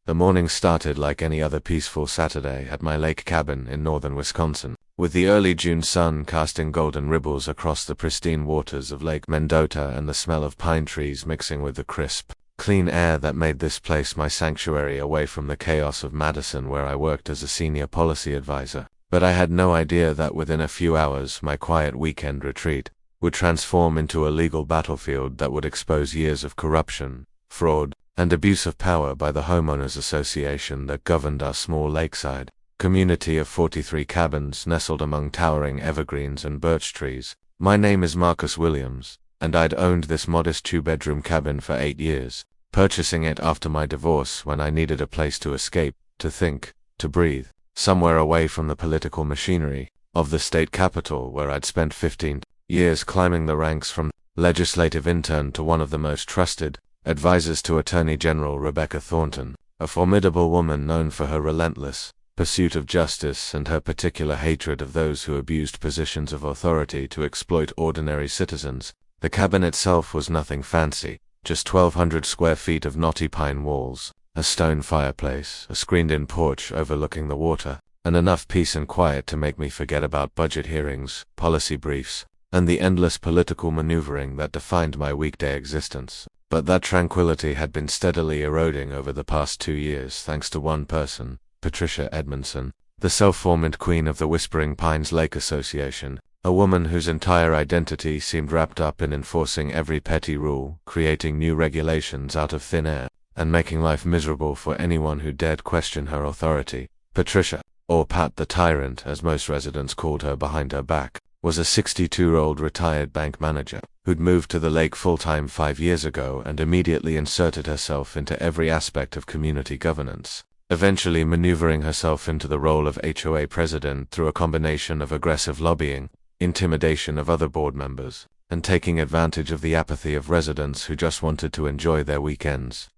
The morning started like any other peaceful Saturday at my lake cabin in northern Wisconsin, with the early June sun casting golden ripples across the pristine waters of Lake Mendota and the smell of pine trees mixing with the crisp, clean air that made this place my sanctuary away from the chaos of Madison, where I worked as a senior policy advisor. But I had no idea that within a few hours my quiet weekend retreat would transform into a legal battlefield that would expose years of corruption, fraud, and abuse of power by the homeowners association that governed our small lakeside community of 43 cabins nestled among towering evergreens and birch trees. My name is Marcus Williams, and I'd owned this modest two-bedroom cabin for 8 years, purchasing it after my divorce when I needed a place to escape, to think, to breathe, somewhere away from the political machinery of the state capitol where I'd spent 15 years climbing the ranks from legislative intern to one of the most trusted advisors to Attorney General Rebecca Thornton, a formidable woman known for her relentless pursuit of justice and her particular hatred of those who abused positions of authority to exploit ordinary citizens. The cabin itself was nothing fancy, just 1,200 square feet of knotty pine walls, a stone fireplace, a screened-in porch overlooking the water, and enough peace and quiet to make me forget about budget hearings, policy briefs, and the endless political maneuvering that defined my weekday existence. But that tranquility had been steadily eroding over the past 2 years thanks to one person, Patricia Edmondson, the self-formed queen of the Whispering Pines Lake Association, a woman whose entire identity seemed wrapped up in enforcing every petty rule, creating new regulations out of thin air, and making life miserable for anyone who dared question her authority. Patricia, or Pat the Tyrant as most residents called her behind her back, was a 62-year-old retired bank manager who'd moved to the lake full-time 5 years ago and immediately inserted herself into every aspect of community governance, eventually maneuvering herself into the role of HOA president through a combination of aggressive lobbying, intimidation of other board members, and taking advantage of the apathy of residents who just wanted to enjoy their weekends.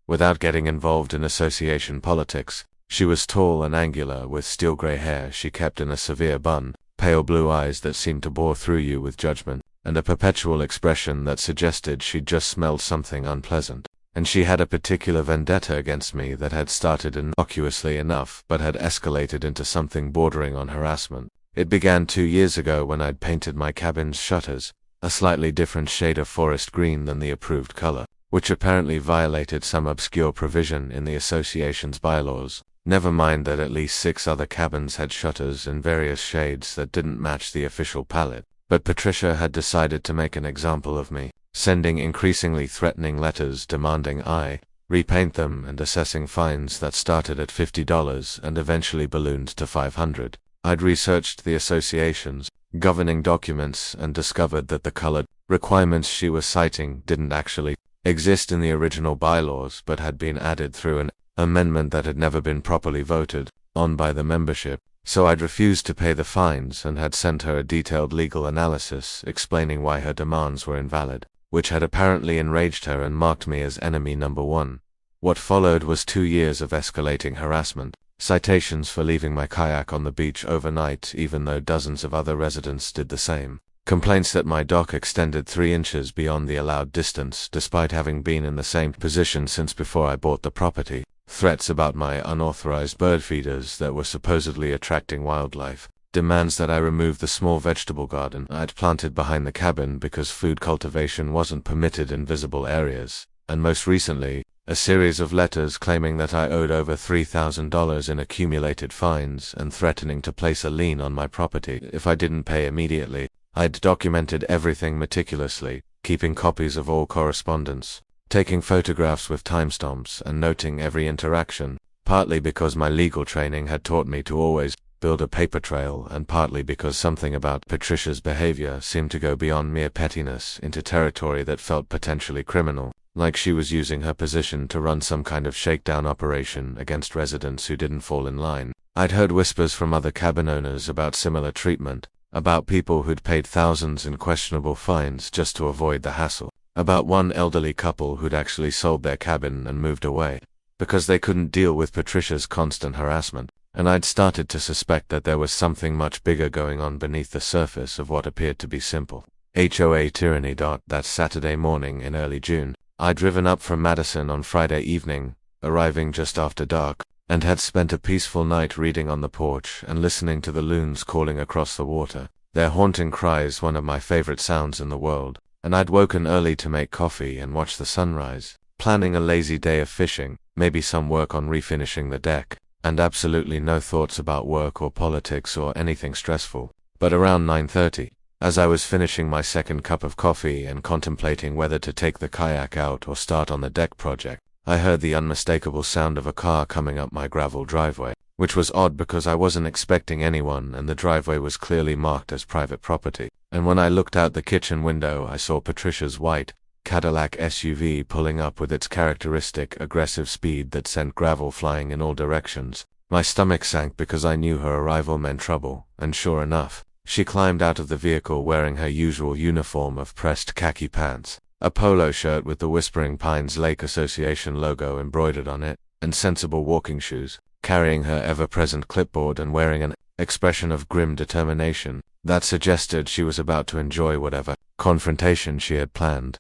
Without getting involved in association politics, she was tall and angular with steel-gray hair she kept in a severe bun, pale blue eyes that seemed to bore through you with judgment, and a perpetual expression that suggested she'd just smelled something unpleasant. And she had a particular vendetta against me that had started innocuously enough but had escalated into something bordering on harassment. It began 2 years ago when I'd painted my cabin's shutters a slightly different shade of forest green than the approved color, which apparently violated some obscure provision in the association's bylaws. Never mind that at least 6 other cabins had shutters in various shades that didn't match the official palette. But Patricia had decided to make an example of me, sending increasingly threatening letters demanding I repaint them and assessing fines that started at $50 and eventually ballooned to $500. I'd researched the association's governing documents and discovered that the colored requirements she was citing didn't actually exist in the original bylaws but had been added through an amendment that had never been properly voted on by the membership. So I'd refused to pay the fines and had sent her a detailed legal analysis explaining why her demands were invalid, which had apparently enraged her and marked me as enemy number 1. What followed was 2 years of escalating harassment, citations for leaving my kayak on the beach overnight even though dozens of other residents did the same, complaints that my dock extended 3 inches beyond the allowed distance despite having been in the same position since before I bought the property, threats about my unauthorized bird feeders that were supposedly attracting wildlife, demands that I remove the small vegetable garden I'd planted behind the cabin because food cultivation wasn't permitted in visible areas, and most recently, a series of letters claiming that I owed over $3,000 in accumulated fines and threatening to place a lien on my property if I didn't pay immediately. I'd documented everything meticulously, keeping copies of all correspondence, taking photographs with timestamps and noting every interaction, partly because my legal training had taught me to always build a paper trail and partly because something about Patricia's behavior seemed to go beyond mere pettiness into territory that felt potentially criminal, like she was using her position to run some kind of shakedown operation against residents who didn't fall in line. I'd heard whispers from other cabin owners about similar treatment, about people who'd paid thousands in questionable fines just to avoid the hassle, about one elderly couple who'd actually sold their cabin and moved away because they couldn't deal with Patricia's constant harassment, and I'd started to suspect that there was something much bigger going on beneath the surface of what appeared to be simple HOA tyranny. That Saturday morning in early June, I'd driven up from Madison on Friday evening, arriving just after dark, and had spent a peaceful night reading on the porch and listening to the loons calling across the water. Their haunting cries, one of my favorite sounds in the world, and I'd woken early to make coffee and watch the sunrise, planning a lazy day of fishing, maybe some work on refinishing the deck, and absolutely no thoughts about work or politics or anything stressful. But around 9:30, as I was finishing my second cup of coffee and contemplating whether to take the kayak out or start on the deck project, I heard the unmistakable sound of a car coming up my gravel driveway, which was odd because I wasn't expecting anyone and the driveway was clearly marked as private property. And when I looked out the kitchen window, I saw Patricia's white Cadillac SUV pulling up with its characteristic aggressive speed that sent gravel flying in all directions. My stomach sank because I knew her arrival meant trouble, and sure enough, she climbed out of the vehicle wearing her usual uniform of pressed khaki pants, a polo shirt with the Whispering Pines Lake Association logo embroidered on it, and sensible walking shoes, carrying her ever-present clipboard and wearing an expression of grim determination that suggested she was about to enjoy whatever confrontation she had planned.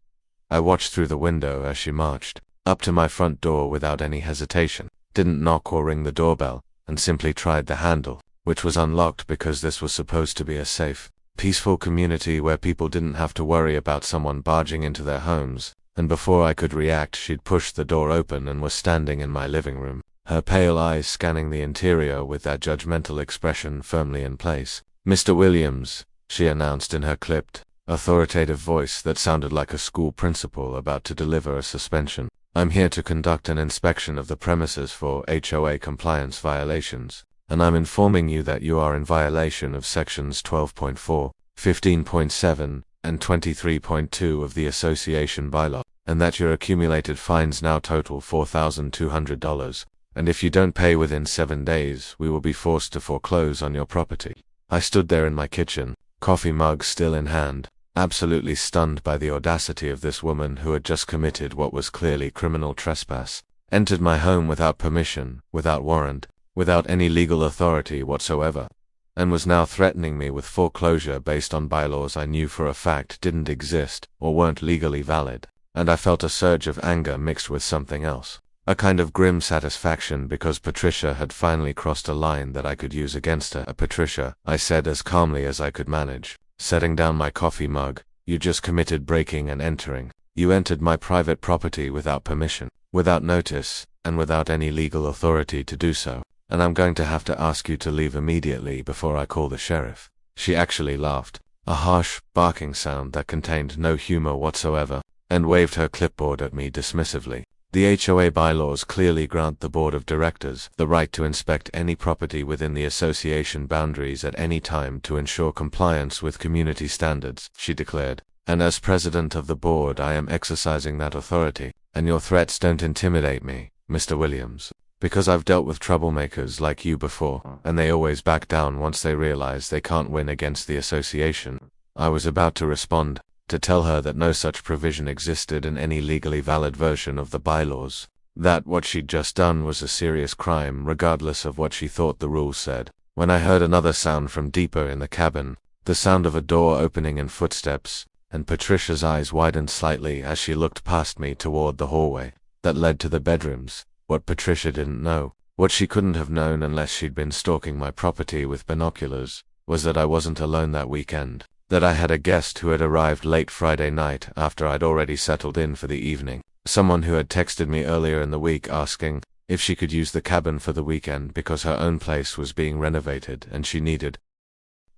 I watched through the window as she marched up to my front door without any hesitation, didn't knock or ring the doorbell, and simply tried the handle, which was unlocked because this was supposed to be a safe, peaceful community where people didn't have to worry about someone barging into their homes, and before I could react she'd pushed the door open and was standing in my living room, her pale eyes scanning the interior with that judgmental expression firmly in place. "Mr. Williams," she announced in her clipped, authoritative voice that sounded like a school principal about to deliver a suspension, "I'm here to conduct an inspection of the premises for HOA compliance violations, and I'm informing you that you are in violation of sections 12.4, 15.7, and 23.2 of the association bylaw, and that your accumulated fines now total $4,200, and if you don't pay within 7 days, we will be forced to foreclose on your property." I stood there in my kitchen, coffee mug still in hand, absolutely stunned by the audacity of this woman who had just committed what was clearly criminal trespass, entered my home without permission, without warrant, without any legal authority whatsoever, and was now threatening me with foreclosure based on bylaws I knew for a fact didn't exist or weren't legally valid. And I felt a surge of anger mixed with something else, a kind of grim satisfaction because Patricia had finally crossed a line that I could use against her. "Patricia," I said as calmly as I could manage, setting down my coffee mug, "you just committed breaking and entering. You entered my private property without permission, without notice, and without any legal authority to do so, and I'm going to have to ask you to leave immediately before I call the sheriff." She actually laughed, a harsh, barking sound that contained no humor whatsoever, and waved her clipboard at me dismissively. The HOA bylaws clearly grant the board of directors the right to inspect any property within the association boundaries at any time to ensure compliance with community standards, she declared, and as president of the board I am exercising that authority, and your threats don't intimidate me, Mr. Williams, because I've dealt with troublemakers like you before, and they always back down once they realize they can't win against the association. I was about to respond, to tell her that no such provision existed in any legally valid version of the bylaws, that what she'd just done was a serious crime regardless of what she thought the rules said, when I heard another sound from deeper in the cabin, the sound of a door opening and footsteps, and Patricia's eyes widened slightly as she looked past me toward the hallway that led to the bedrooms. What Patricia didn't know, what she couldn't have known unless she'd been stalking my property with binoculars, was that I wasn't alone that weekend, that I had a guest who had arrived late Friday night after I'd already settled in for the evening, someone who had texted me earlier in the week asking if she could use the cabin for the weekend because her own place was being renovated and she needed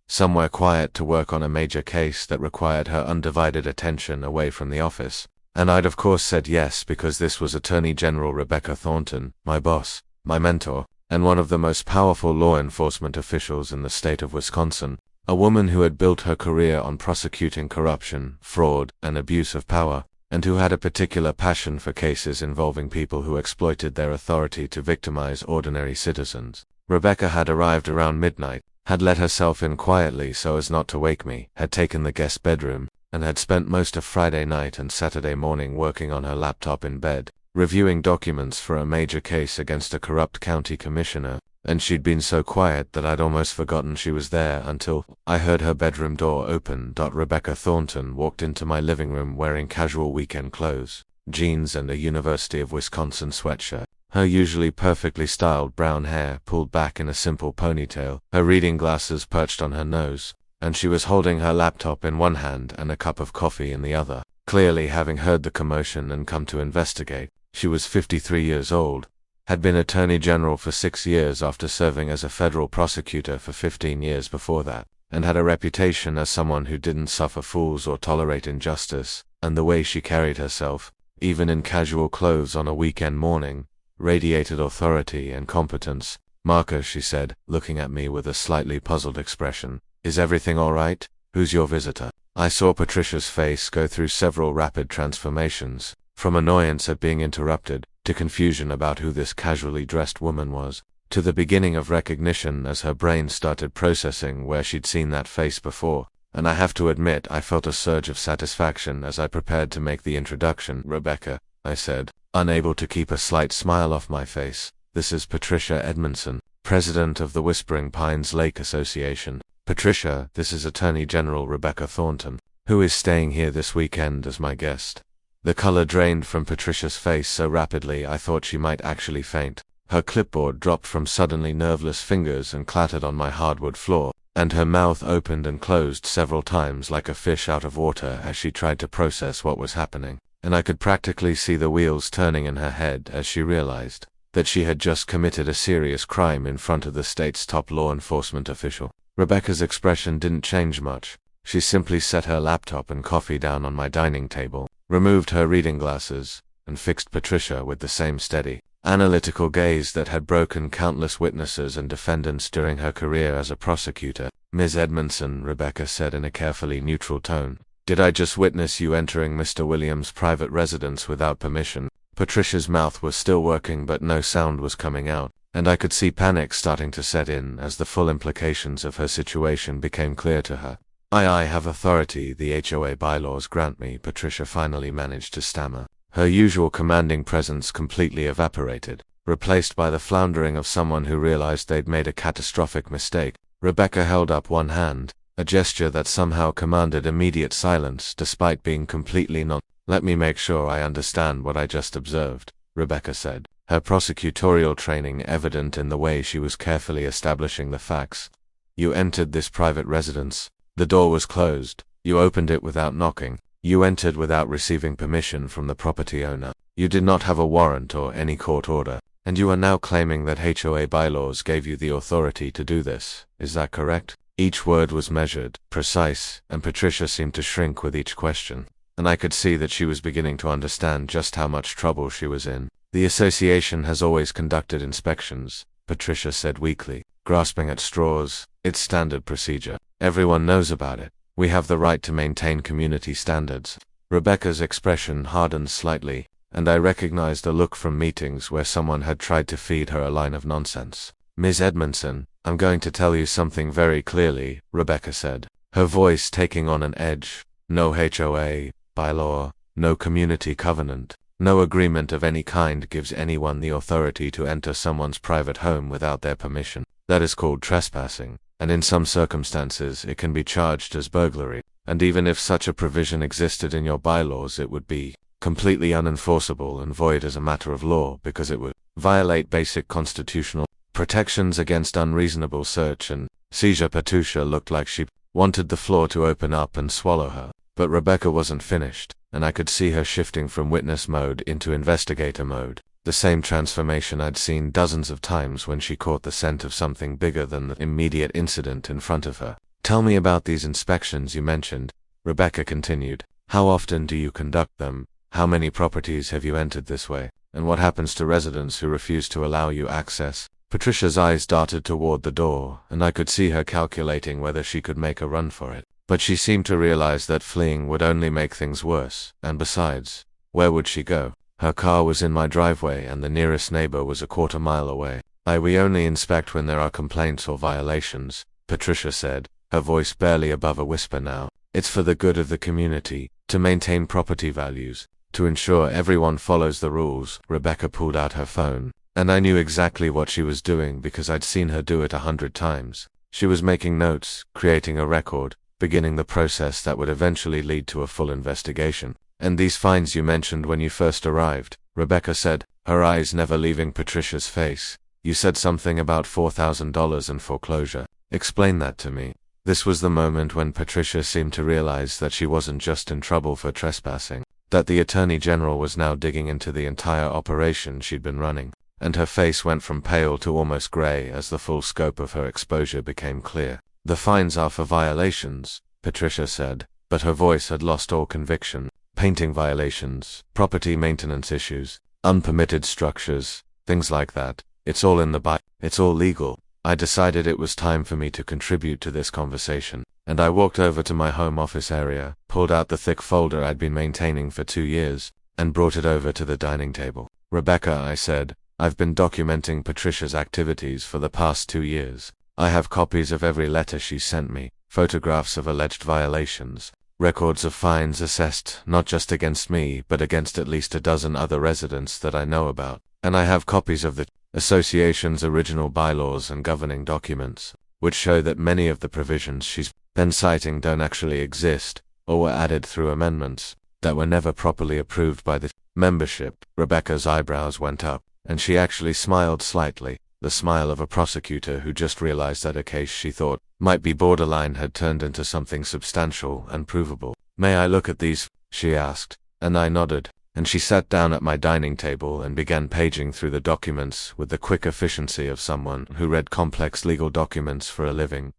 somewhere quiet to work on a major case that required her undivided attention away from the office. And I'd of course said yes because this was Attorney General Rebecca Thornton, my boss, my mentor, and one of the most powerful law enforcement officials in the state of Wisconsin, a woman who had built her career on prosecuting corruption, fraud, and abuse of power, and who had a particular passion for cases involving people who exploited their authority to victimize ordinary citizens. Rebecca had arrived around midnight, had let herself in quietly so as not to wake me, had taken the guest bedroom, and had spent most of Friday night and Saturday morning working on her laptop in bed, reviewing documents for a major case against a corrupt county commissioner, and she'd been so quiet that I'd almost forgotten she was there until I heard her bedroom door open. Rebecca Thornton walked into my living room wearing casual weekend clothes, jeans and a University of Wisconsin sweatshirt. her usually perfectly styled brown hair pulled back in a simple ponytail, her reading glasses perched on her nose, and she was holding her laptop in one hand and a cup of coffee in the other. Clearly, having heard the commotion and come to investigate, she was 53 years old, had been Attorney General for 6 years after serving as a federal prosecutor for 15 years before that, and had a reputation as someone who didn't suffer fools or tolerate injustice, and the way she carried herself, even in casual clothes on a weekend morning, radiated authority and competence. "Marcus," she said, looking at me with a slightly puzzled expression, "is everything all right? Who's your visitor?" I saw Patricia's face go through several rapid transformations, from annoyance at being interrupted, to confusion about who this casually dressed woman was, to the beginning of recognition as her brain started processing where she'd seen that face before, and I have to admit I felt a surge of satisfaction as I prepared to make the introduction. "Rebecca," I said, unable to keep a slight smile off my face, "this is Patricia Edmondson, president of the Whispering Pines Lake Association. Patricia, this is Attorney General Rebecca Thornton, who is staying here this weekend as my guest." The color drained from Patricia's face so rapidly I thought she might actually faint. Her clipboard dropped from suddenly nerveless fingers and clattered on my hardwood floor, and her mouth opened and closed several times like a fish out of water as she tried to process what was happening, and I could practically see the wheels turning in her head as she realized that she had just committed a serious crime in front of the state's top law enforcement official. Rebecca's expression didn't change much. She simply set her laptop and coffee down on my dining table, removed her reading glasses, and fixed Patricia with the same steady, analytical gaze that had broken countless witnesses and defendants during her career as a prosecutor. "Ms. Edmondson," Rebecca said in a carefully neutral tone, "did I just witness you entering Mr. Williams' private residence without permission?" Patricia's mouth was still working but no sound was coming out, and I could see panic starting to set in as the full implications of her situation became clear to her. I have authority the HOA bylaws grant me," Patricia finally managed to stammer. Her usual commanding presence completely evaporated, replaced by the floundering of someone who realized they'd made a catastrophic mistake. Rebecca held up one hand, a gesture that somehow commanded immediate silence despite being completely non. "Let me make sure I understand what I just observed," Rebecca said, her prosecutorial training evident in the way she was carefully establishing the facts. "You entered this private residence. The door was closed. You opened it without knocking. You entered without receiving permission from the property owner. You did not have a warrant or any court order, and you are now claiming that HOA bylaws gave you the authority to do this. Is that correct?" Each word was measured, precise, and Patricia seemed to shrink with each question, and I could see that she was beginning to understand just how much trouble she was in. "The association has always conducted inspections," Patricia said weakly, grasping at straws. "It's standard procedure. Everyone knows about it. We have the right to maintain community standards." Rebecca's expression hardened slightly, and I recognized a look from meetings where someone had tried to feed her a line of nonsense. "Ms. Edmondson, I'm going to tell you something very clearly," Rebecca said, her voice taking on an edge. "No HOA bylaw, no community covenant, no agreement of any kind gives anyone the authority to enter someone's private home without their permission. That is called trespassing, and in some circumstances it can be charged as burglary, and even if such a provision existed in your bylaws it would be completely unenforceable and void as a matter of law because it would violate basic constitutional protections against unreasonable search and seizure." Patricia looked like she wanted the floor to open up and swallow her, but Rebecca wasn't finished, and I could see her shifting from witness mode into investigator mode, the same transformation I'd seen dozens of times when she caught the scent of something bigger than the immediate incident in front of her. "Tell me about these inspections you mentioned," Rebecca continued. "How often do you conduct them? How many properties have you entered this way? And what happens to residents who refuse to allow you access?" Patricia's eyes darted toward the door, and I could see her calculating whether she could make a run for it. But she seemed to realize that fleeing would only make things worse, and besides, where would she go? Her car was in my driveway and the nearest neighbor was a quarter mile away. "We only inspect when there are complaints or violations," Patricia said, her voice barely above a whisper now. "It's for the good of the community, to maintain property values, to ensure everyone follows the rules." Rebecca pulled out her phone, and I knew exactly what she was doing because I'd seen her do it 100 times. She was making notes, creating a record, beginning the process that would eventually lead to a full investigation. "And these fines you mentioned when you first arrived," Rebecca said, her eyes never leaving Patricia's face. "You said something about $4,000 and foreclosure. Explain that to me." This was the moment when Patricia seemed to realize that she wasn't just in trouble for trespassing, that the Attorney General was now digging into the entire operation she'd been running, and her face went from pale to almost gray as the full scope of her exposure became clear. "The fines are for violations," Patricia said, but her voice had lost all conviction. "Painting violations, property maintenance issues, unpermitted structures, things like that. It's all in the Bible. It's all legal." I decided it was time for me to contribute to this conversation, and I walked over to my home office area, pulled out the thick folder I'd been maintaining for 2 years, and brought it over to the dining table. "Rebecca," I said, "I've been documenting Patricia's activities for the past 2 years. I have copies of every letter she sent me, photographs of alleged violations, records of fines assessed not just against me but against at least a dozen other residents that I know about, and I have copies of the association's original bylaws and governing documents, which show that many of the provisions she's been citing don't actually exist, or were added through amendments that were never properly approved by the membership." Rebecca's eyebrows went up, and she actually smiled slightly, the smile of a prosecutor who just realized that a case she thought might be borderline had turned into something substantial and provable. "May I look at these?" she asked, and I nodded, and she sat down at my dining table and began paging through the documents with the quick efficiency of someone who read complex legal documents for a living.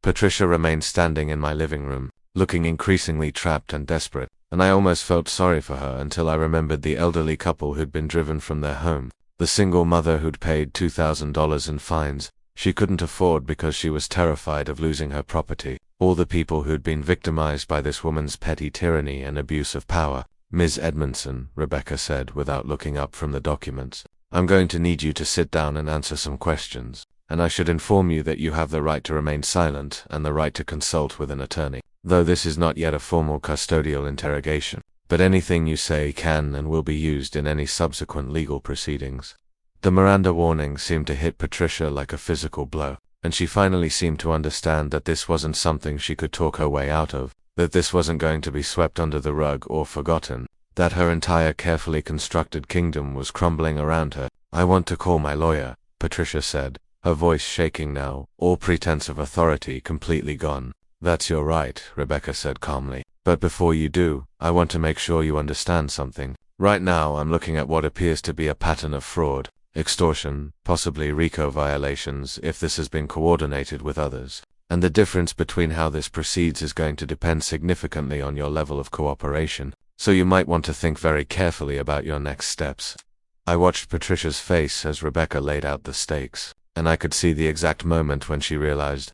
Patricia remained standing in my living room, looking increasingly trapped and desperate, and I almost felt sorry for her until I remembered the elderly couple who'd been driven from their home, the single mother who'd paid $2,000 in fines she couldn't afford because she was terrified of losing her property, all the people who'd been victimized by this woman's petty tyranny and abuse of power. "Ms. Edmondson," Rebecca said without looking up from the documents, "I'm going to need you to sit down and answer some questions, and I should inform you that you have the right to remain silent and the right to consult with an attorney, though this is not yet a formal custodial interrogation, but anything you say can and will be used in any subsequent legal proceedings." The Miranda warning seemed to hit Patricia like a physical blow, and she finally seemed to understand that this wasn't something she could talk her way out of, that this wasn't going to be swept under the rug or forgotten, that her entire carefully constructed kingdom was crumbling around her. "I want to call my lawyer," Patricia said, her voice shaking now, all pretense of authority completely gone. "That's your right," Rebecca said calmly, "but before you do, I want to make sure you understand something. Right now I'm looking at what appears to be a pattern of fraud, extortion, possibly RICO violations if this has been coordinated with others. And the difference between how this proceeds is going to depend significantly on your level of cooperation, so you might want to think very carefully about your next steps." I watched Patricia's face as Rebecca laid out the stakes, and I could see the exact moment when she realized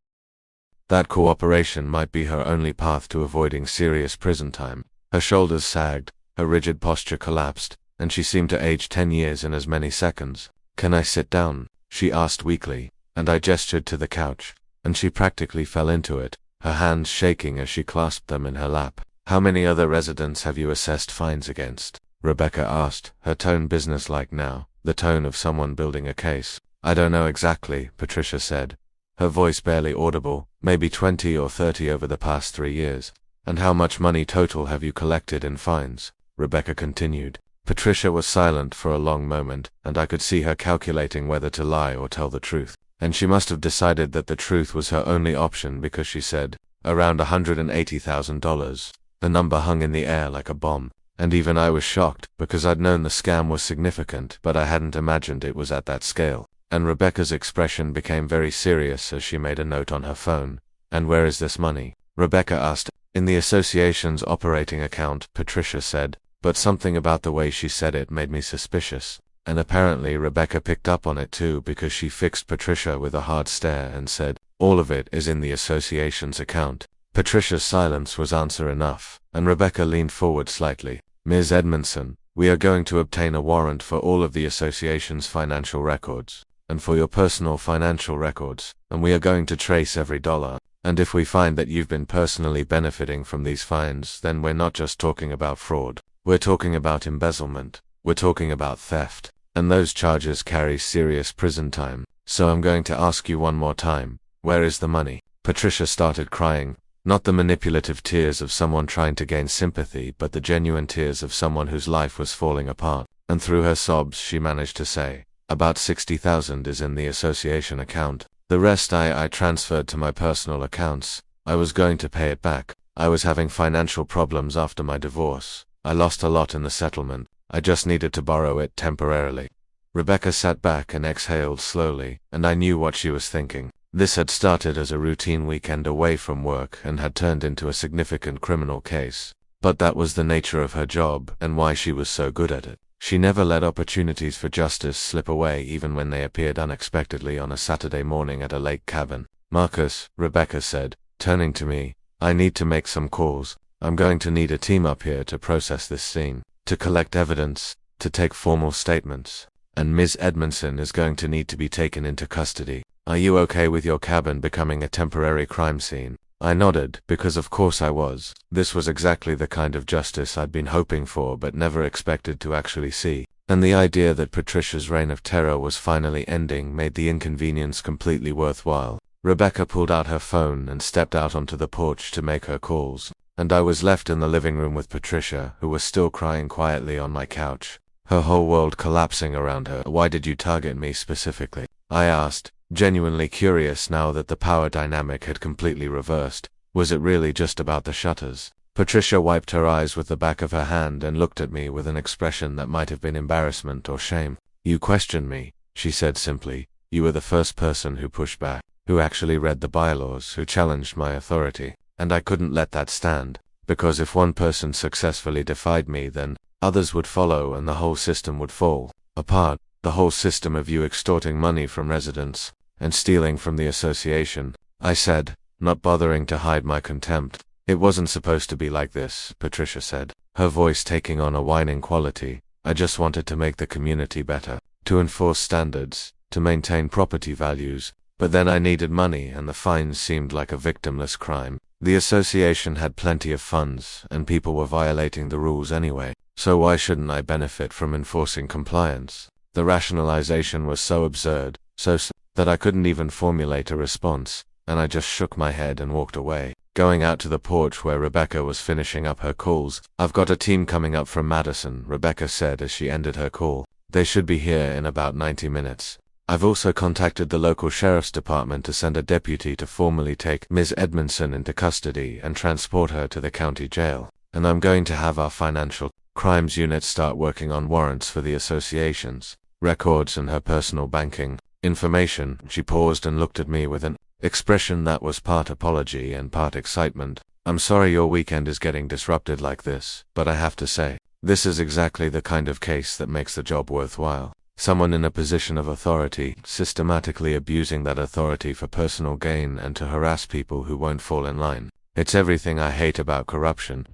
that cooperation might be her only path to avoiding serious prison time. Her shoulders sagged, her rigid posture collapsed, and she seemed to age 10 years in as many seconds. "Can I sit down?" she asked weakly, and I gestured to the couch, and she practically fell into it, her hands shaking as she clasped them in her lap. "How many other residents have you assessed fines against?" Rebecca asked, her tone businesslike now, the tone of someone building a case. "I don't know exactly," Patricia said, her voice barely audible, "maybe 20 or 30 over the past 3 years. "And how much money total have you collected in fines?" Rebecca continued. Patricia was silent for a long moment, and I could see her calculating whether to lie or tell the truth. And she must have decided that the truth was her only option because she said, "Around $180,000. The number hung in the air like a bomb, and even I was shocked because I'd known the scam was significant, but I hadn't imagined it was at that scale. And Rebecca's expression became very serious as she made a note on her phone. "And where is this money?" Rebecca asked. "In the association's operating account," Patricia said, but something about the way she said it made me suspicious. And apparently Rebecca picked up on it too because she fixed Patricia with a hard stare and said, "All of it is in the association's account." Patricia's silence was answer enough, and Rebecca leaned forward slightly. "Ms. Edmondson, we are going to obtain a warrant for all of the association's financial records, and for your personal financial records, and we are going to trace every dollar. And if we find that you've been personally benefiting from these fines, then we're not just talking about fraud. We're talking about embezzlement. We're talking about theft. And those charges carry serious prison time. So I'm going to ask you one more time, where is the money?" Patricia started crying, not the manipulative tears of someone trying to gain sympathy, but the genuine tears of someone whose life was falling apart. and through her sobs she managed to say, "About 60,000 is in the association account. The rest I transferred to my personal accounts. I was going to pay it back. I was having financial problems after my divorce. I lost a lot in the settlement. I just needed to borrow it temporarily." Rebecca sat back and exhaled slowly, and I knew what she was thinking. This had started as a routine weekend away from work and had turned into a significant criminal case. But that was the nature of her job and why she was so good at it. She never let opportunities for justice slip away, even when they appeared unexpectedly on a Saturday morning at a lake cabin. "Marcus," Rebecca said, turning to me, "I need to make some calls. I'm going to need a team up here to process this scene, to collect evidence, to take formal statements. And Ms. Edmondson is going to need to be taken into custody. Are you okay with your cabin becoming a temporary crime scene?" I nodded, because of course I was. This was exactly the kind of justice I'd been hoping for but never expected to actually see. And the idea that Patricia's reign of terror was finally ending made the inconvenience completely worthwhile. Rebecca pulled out her phone and stepped out onto the porch to make her calls. And I was left in the living room with Patricia, who was still crying quietly on my couch, her whole world collapsing around her. "Why did you target me specifically?" I asked, genuinely curious now that the power dynamic had completely reversed. Was it really just about the shutters? Patricia wiped her eyes with the back of her hand and looked at me with an expression that might have been embarrassment or shame. "You questioned me," she said simply. "You were the first person who pushed back, who actually read the bylaws, who challenged my authority. And I couldn't let that stand, because if one person successfully defied me, then others would follow and the whole system would fall apart. The whole system of you extorting money from residents and stealing from the association," I said, not bothering to hide my contempt. "It wasn't supposed to be like this," Patricia said, her voice taking on a whining quality. "I just wanted to make the community better, to enforce standards, to maintain property values. But then I needed money and the fines seemed like a victimless crime. The association had plenty of funds, and people were violating the rules anyway, so why shouldn't I benefit from enforcing compliance?" The rationalization was so absurd, that I couldn't even formulate a response, and I just shook my head and walked away. Going out to the porch where Rebecca was finishing up her calls. "I've got a team coming up from Madison," Rebecca said as she ended her call. "They should be here in about 90 minutes. I've also contacted the local sheriff's department to send a deputy to formally take Ms. Edmondson into custody and transport her to the county jail. And I'm going to have our financial crimes unit start working on warrants for the association's records and her personal banking information." She paused and looked at me with an expression that was part apology and part excitement. "I'm sorry your weekend is getting disrupted like this, but I have to say, this is exactly the kind of case that makes the job worthwhile. Someone in a position of authority, systematically abusing that authority for personal gain and to harass people who won't fall in line. It's everything I hate about corruption."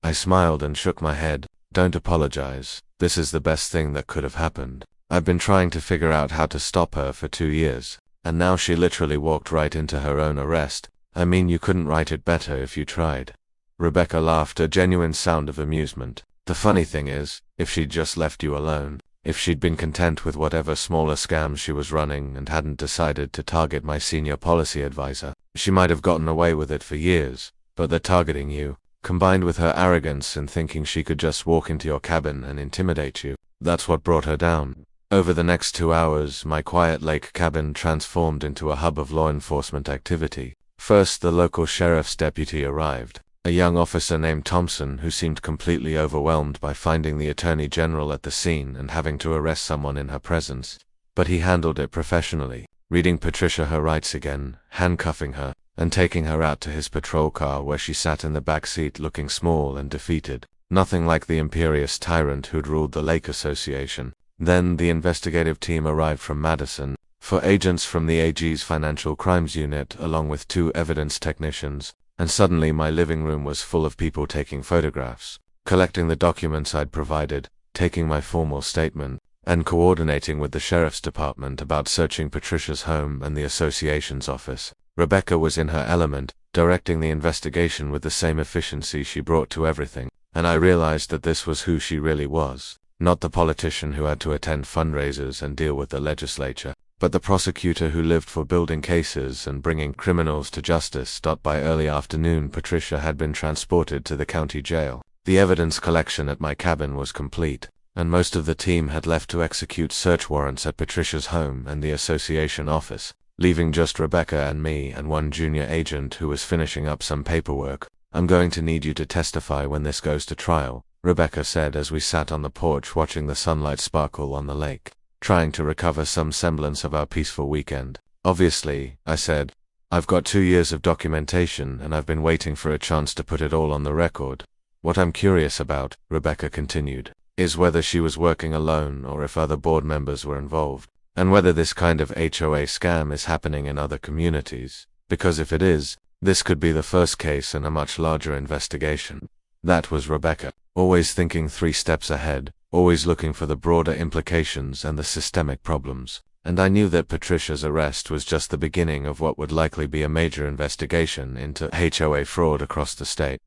I smiled and shook my head. "Don't apologize. This is the best thing that could have happened. I've been trying to figure out how to stop her for 2 years, and now she literally walked right into her own arrest. I mean, you couldn't write it better if you tried." Rebecca laughed, a genuine sound of amusement. "The funny thing is, if she'd just left you alone, if she'd been content with whatever smaller scams she was running and hadn't decided to target my senior policy advisor, she might have gotten away with it for years. But the targeting you, combined with her arrogance and thinking she could just walk into your cabin and intimidate you, that's what brought her down." Over the next 2 hours, my quiet lake cabin transformed into a hub of law enforcement activity. First, the local sheriff's deputy arrived, a young officer named Thompson who seemed completely overwhelmed by finding the attorney general at the scene and having to arrest someone in her presence. But he handled it professionally, reading Patricia her rights again, handcuffing her, and taking her out to his patrol car where she sat in the back seat looking small and defeated. Nothing like the imperious tyrant who'd ruled the Lake Association. Then the investigative team arrived from Madison, 4 agents from the AG's Financial Crimes Unit along with 2 evidence technicians, and suddenly my living room was full of people taking photographs, collecting the documents I'd provided, taking my formal statement, and coordinating with the sheriff's department about searching Patricia's home and the association's office. Rebecca was in her element, directing the investigation with the same efficiency she brought to everything, and I realized that this was who she really was. Not the politician who had to attend fundraisers and deal with the legislature, but the prosecutor who lived for building cases and bringing criminals to justice. By early afternoon, Patricia had been transported to the county jail. The evidence collection at my cabin was complete, and most of the team had left to execute search warrants at Patricia's home and the association office, leaving just Rebecca and me and one junior agent who was finishing up some paperwork. "I'm going to need you to testify when this goes to trial," Rebecca said as we sat on the porch watching the sunlight sparkle on the lake, trying to recover some semblance of our peaceful weekend. "Obviously," I said. "I've got 2 years of documentation and I've been waiting for a chance to put it all on the record. What I'm curious about," Rebecca continued, "is whether she was working alone or if other board members were involved, and whether this kind of HOA scam is happening in other communities, because if it is, this could be the first case in a much larger investigation." That was Rebecca, always thinking 3 steps ahead, always looking for the broader implications and the systemic problems. And I knew that Patricia's arrest was just the beginning of what would likely be a major investigation into HOA fraud across the state.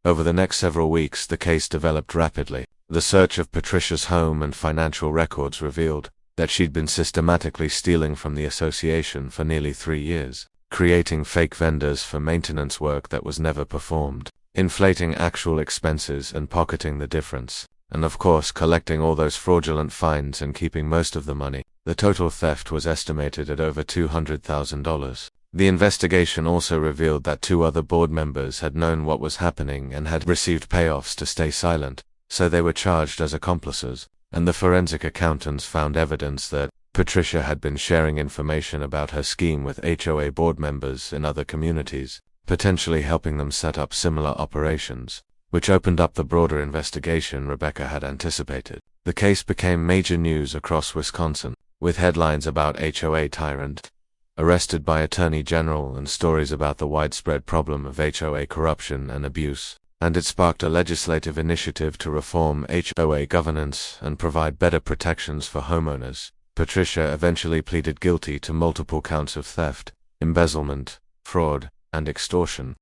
Over the next several weeks, the case developed rapidly. The search of Patricia's home and financial records revealed that she'd been systematically stealing from the association for nearly 3 years, creating fake vendors for maintenance work that was never performed, inflating actual expenses and pocketing the difference, and of course collecting all those fraudulent fines and keeping most of the money. The total theft was estimated at over $200,000. The investigation also revealed that 2 other board members had known what was happening and had received payoffs to stay silent, so they were charged as accomplices, and the forensic accountants found evidence that Patricia had been sharing information about her scheme with HOA board members in other communities, potentially helping them set up similar operations, which opened up the broader investigation Rebecca had anticipated. The case became major news across Wisconsin, with headlines about HOA tyrant arrested by Attorney General and stories about the widespread problem of HOA corruption and abuse, and it sparked a legislative initiative to reform HOA governance and provide better protections for homeowners. Patricia eventually pleaded guilty to multiple counts of theft, embezzlement, fraud, and extortion,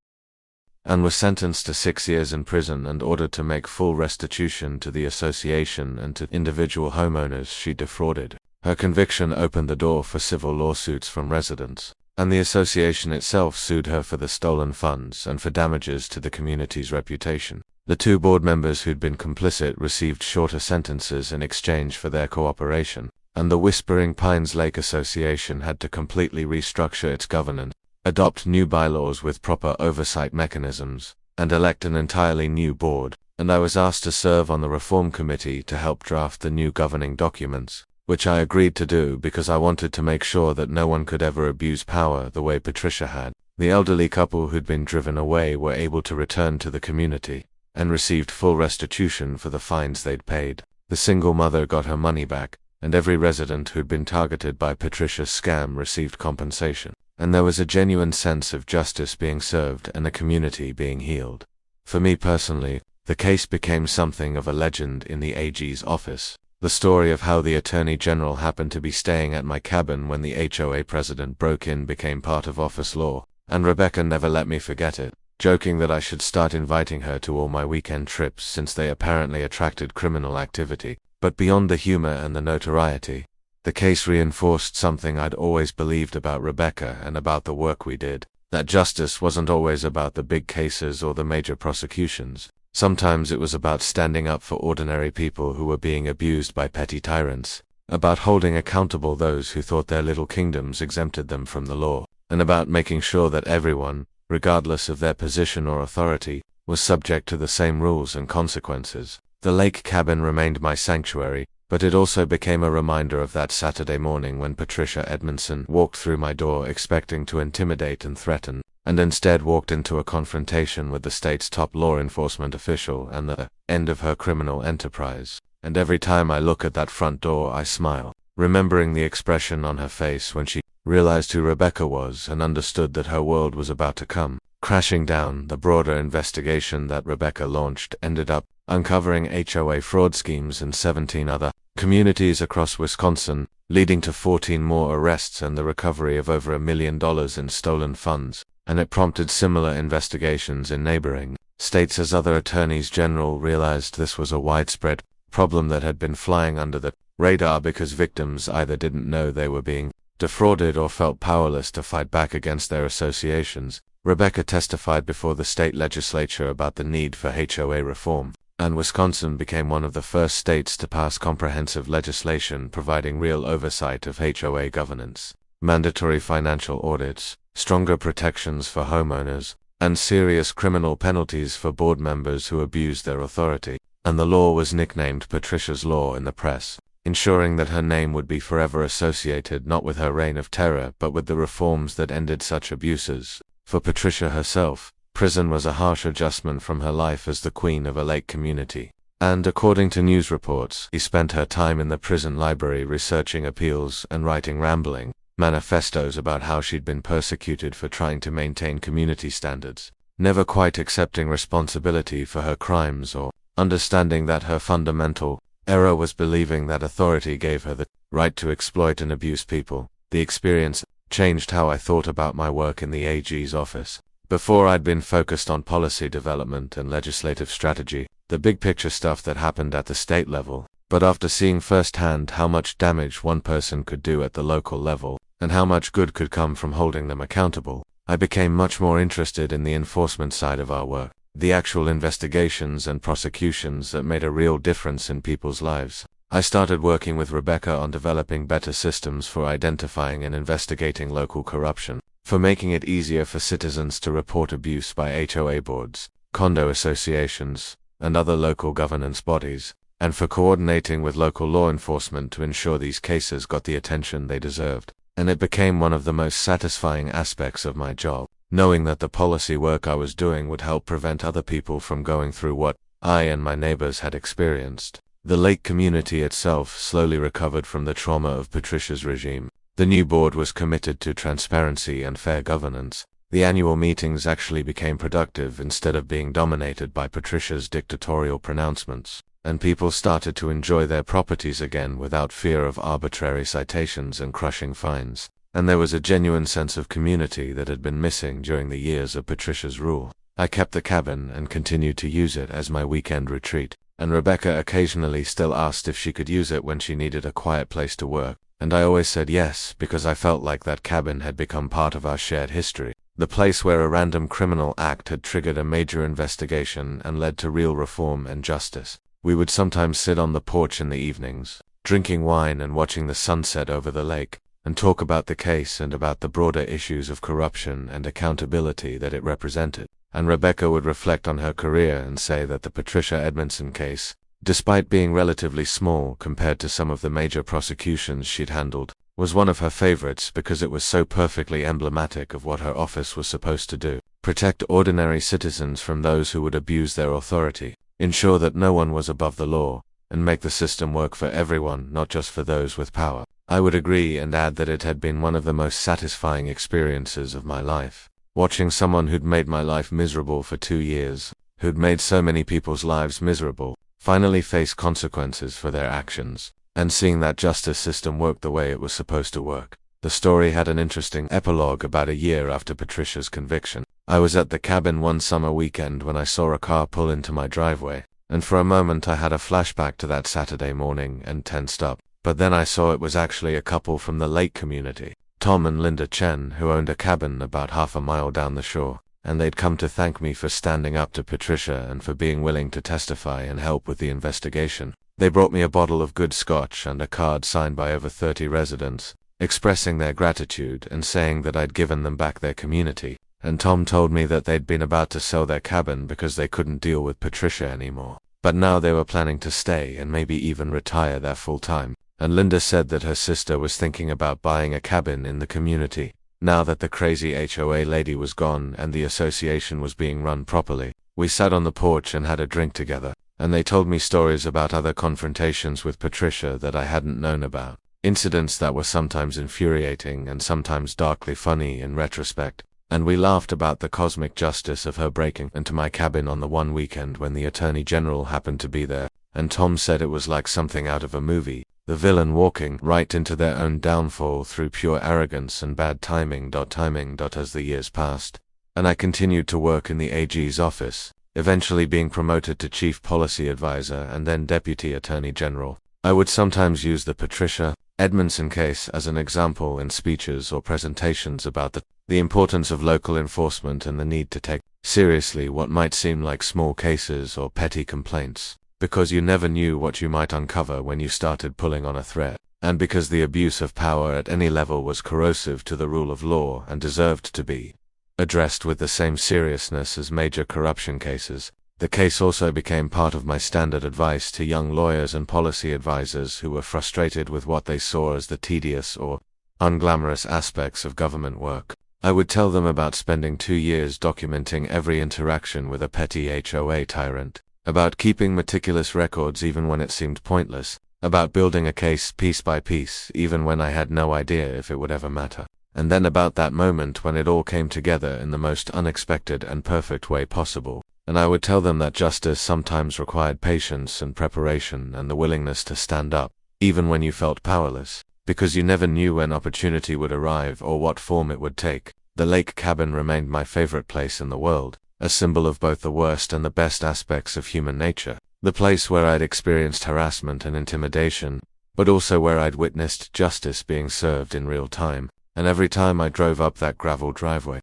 and was sentenced to 6 years in prison and ordered to make full restitution to the association and to individual homeowners she defrauded. Her conviction opened the door for civil lawsuits from residents, and the association itself sued her for the stolen funds and for damages to the community's reputation. The 2 board members who'd been complicit received shorter sentences in exchange for their cooperation, and the Whispering Pines Lake Association had to completely restructure its governance, adopt new bylaws with proper oversight mechanisms, and elect an entirely new board, and I was asked to serve on the reform committee to help draft the new governing documents, which I agreed to do because I wanted to make sure that no one could ever abuse power the way Patricia had. The elderly couple who'd been driven away were able to return to the community, and received full restitution for the fines they'd paid. The single mother got her money back, and every resident who'd been targeted by Patricia's scam received compensation, and there was a genuine sense of justice being served and a community being healed. For me personally, the case became something of a legend in the AG's office. The story of how the Attorney General happened to be staying at my cabin when the HOA president broke in became part of office law, and Rebecca never let me forget it, joking that I should start inviting her to all my weekend trips since they apparently attracted criminal activity. But beyond the humor and the notoriety, the case reinforced something I'd always believed about Rebecca and about the work we did, that justice wasn't always about the big cases or the major prosecutions. Sometimes it was about standing up for ordinary people who were being abused by petty tyrants, about holding accountable those who thought their little kingdoms exempted them from the law, and about making sure that everyone, regardless of their position or authority, was subject to the same rules and consequences. The lake cabin remained my sanctuary, but it also became a reminder of that Saturday morning when Patricia Edmondson walked through my door expecting to intimidate and threaten, and instead walked into a confrontation with the state's top law enforcement official and the end of her criminal enterprise. And every time I look at that front door I smile, remembering the expression on her face when she realized who Rebecca was and understood that her world was about to come crashing down. The broader investigation that Rebecca launched ended up uncovering HOA fraud schemes in 17 other communities across Wisconsin, leading to 14 more arrests and the recovery of over $1 million in stolen funds, and it prompted similar investigations in neighboring states as other attorneys general realized this was a widespread problem that had been flying under the radar because victims either didn't know they were being defrauded or felt powerless to fight back against their associations. Rebecca testified before the state legislature about the need for HOA reform, and Wisconsin became one of the first states to pass comprehensive legislation providing real oversight of HOA governance, mandatory financial audits, stronger protections for homeowners, and serious criminal penalties for board members who abused their authority. And the law was nicknamed Patricia's Law in the press, ensuring that her name would be forever associated not with her reign of terror but with the reforms that ended such abuses. For Patricia herself, prison was a harsh adjustment from her life as the queen of a lake community. And according to news reports, she spent her time in the prison library researching appeals and writing rambling manifestos about how she'd been persecuted for trying to maintain community standards, never quite accepting responsibility for her crimes or understanding that her fundamental error was believing that authority gave her the right to exploit and abuse people. The experience changed how I thought about my work in the AG's office. Before, I'd been focused on policy development and legislative strategy, the big picture stuff that happened at the state level. But after seeing firsthand how much damage one person could do at the local level, and how much good could come from holding them accountable, I became much more interested in the enforcement side of our work, the actual investigations and prosecutions that made a real difference in people's lives. I started working with Rebecca on developing better systems for identifying and investigating local corruption, for making it easier for citizens to report abuse by HOA boards, condo associations, and other local governance bodies, and for coordinating with local law enforcement to ensure these cases got the attention they deserved. And it became one of the most satisfying aspects of my job, knowing that the policy work I was doing would help prevent other people from going through what I and my neighbors had experienced. The lake community itself slowly recovered from the trauma of Patricia's regime. The new board was committed to transparency and fair governance. The annual meetings actually became productive instead of being dominated by Patricia's dictatorial pronouncements, and people started to enjoy their properties again without fear of arbitrary citations and crushing fines. And there was a genuine sense of community that had been missing during the years of Patricia's rule. I kept the cabin and continued to use it as my weekend retreat, and Rebecca occasionally still asked if she could use it when she needed a quiet place to work, and I always said yes because I felt like that cabin had become part of our shared history, the place where a random criminal act had triggered a major investigation and led to real reform and justice. We would sometimes sit on the porch in the evenings, drinking wine and watching the sunset over the lake, and talk about the case and about the broader issues of corruption and accountability that it represented. And Rebecca would reflect on her career and say that the Patricia Edmondson case, despite being relatively small compared to some of the major prosecutions she'd handled, was one of her favorites because it was so perfectly emblematic of what her office was supposed to do: protect ordinary citizens from those who would abuse their authority, ensure that no one was above the law, and make the system work for everyone, not just for those with power. I would agree and add that it had been one of the most satisfying experiences of my life. Watching someone who'd made my life miserable for 2 years, who'd made so many people's lives miserable, finally face consequences for their actions, and seeing that justice system work the way it was supposed to work. The story had an interesting epilogue about a year after Patricia's conviction. I was at the cabin one summer weekend when I saw a car pull into my driveway, and for a moment I had a flashback to that Saturday morning and tensed up. But then I saw it was actually a couple from the lake community, Tom and Linda Chen, who owned a cabin about half a mile down the shore, and they'd come to thank me for standing up to Patricia and for being willing to testify and help with the investigation. They brought me a bottle of good scotch and a card signed by over 30 residents, expressing their gratitude and saying that I'd given them back their community. And Tom told me that they'd been about to sell their cabin because they couldn't deal with Patricia anymore, but now they were planning to stay and maybe even retire there full-time. And Linda said that her sister was thinking about buying a cabin in the community, now that the crazy HOA lady was gone and the association was being run properly. We sat on the porch and had a drink together, and they told me stories about other confrontations with Patricia that I hadn't known about, incidents that were sometimes infuriating and sometimes darkly funny in retrospect, and we laughed about the cosmic justice of her breaking into my cabin on the one weekend when the Attorney General happened to be there, and Tom said it was like something out of a movie, the villain walking right into their own downfall through pure arrogance and bad timing. As the years passed, and I continued to work in the AG's office, eventually being promoted to Chief Policy Advisor and then Deputy Attorney General, I would sometimes use the Patricia Edmondson case as an example in speeches or presentations about the importance of local enforcement and the need to take seriously what might seem like small cases or petty complaints, because you never knew what you might uncover when you started pulling on a thread, and because the abuse of power at any level was corrosive to the rule of law and deserved to be addressed with the same seriousness as major corruption cases. The case also became part of my standard advice to young lawyers and policy advisors who were frustrated with what they saw as the tedious or unglamorous aspects of government work. I would tell them about spending 2 years documenting every interaction with a petty HOA tyrant, about keeping meticulous records even when it seemed pointless, about building a case piece by piece even when I had no idea if it would ever matter, and then about that moment when it all came together in the most unexpected and perfect way possible. And I would tell them that justice sometimes required patience and preparation and the willingness to stand up, even when you felt powerless, because you never knew when opportunity would arrive or what form it would take. The lake cabin remained my favorite place in the world, a symbol of both the worst and the best aspects of human nature, the place where I'd experienced harassment and intimidation, but also where I'd witnessed justice being served in real time, and every time I drove up that gravel driveway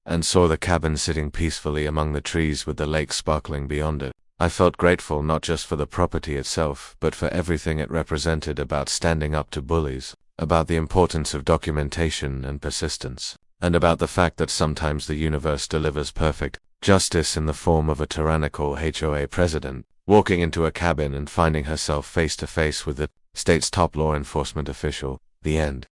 and saw the cabin sitting peacefully among the trees with the lake sparkling beyond it, I felt grateful not just for the property itself, but for everything it represented about standing up to bullies, about the importance of documentation and persistence, and about the fact that sometimes the universe delivers perfect justice in the form of a tyrannical HOA president, walking into a cabin and finding herself face to face with the state's top law enforcement official. The end.